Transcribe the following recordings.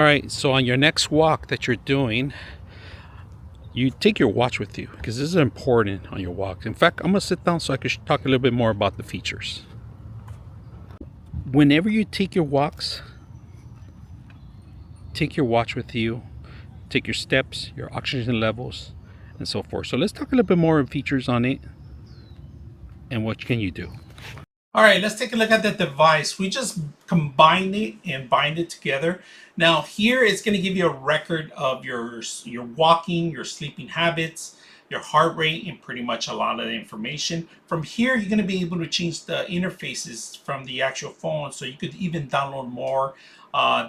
All right, so on your next walk that you're doing, you take your watch with you because this is important on your walk. In fact, I'm gonna sit down so I can talk a little bit more about the features. Whenever you take your walks, take your watch with you, take your steps, your oxygen levels, and so forth. So let's talk a little bit more features on it and what can you do. All right, let's take a look at the device. We just combined it and bind it together. Now here it's going to give you a record of your walking, your sleeping habits, your heart rate, and pretty much a lot of the information. From here, you're going to be able to change the interfaces from the actual phone, so you could even download more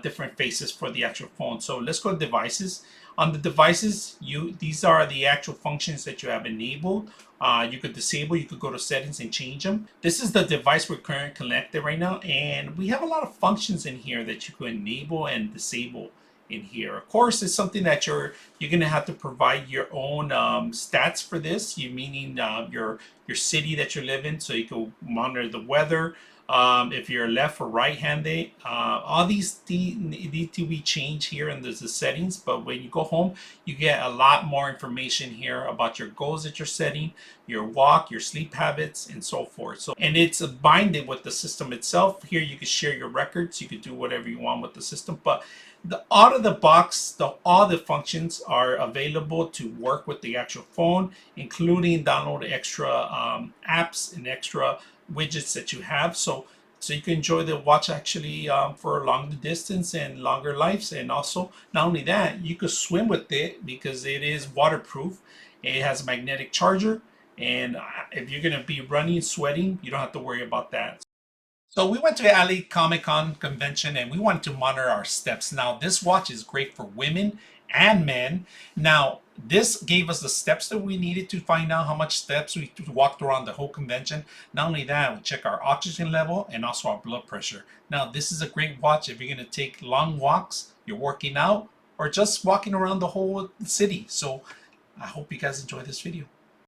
different faces for the actual phone. So let's go to devices. On the devices, these are the actual functions that you have enabled. You could disable, you could go to settings and change them. This is the device we're currently connected right now, and we have a lot of functions in here that you can enable and disable in here. Of course, it's something that you're going to have to provide your own stats for this. You meaning your city that you live in, so you can monitor the weather. If you're left or right-handed, all these need to be changed here in the settings. But when you go home, you get a lot more information here about your goals that you're setting, your walk, your sleep habits, and so forth. So, and it's binded with the system itself. Here you can share your records. You can do whatever you want with the system. But out of the box, all the functions are available to work with the actual phone, including download extra apps and extra widgets that you have. So you can enjoy the watch actually for a longer distance and longer lives. And also, not only that, you could swim with it because it is waterproof. It has a magnetic charger. And if you're going to be running, sweating, you don't have to worry about that. So we went to the LA Comic Con convention and we wanted to monitor our steps. Now, this watch is great for women and men. Now, this gave us the steps that we needed to find out how much steps we walked around the whole convention. Not only that, we check our oxygen level and also our blood pressure. Now, this is a great watch if you're going to take long walks, you're working out, or just walking around the whole city. So I hope you guys enjoy this video.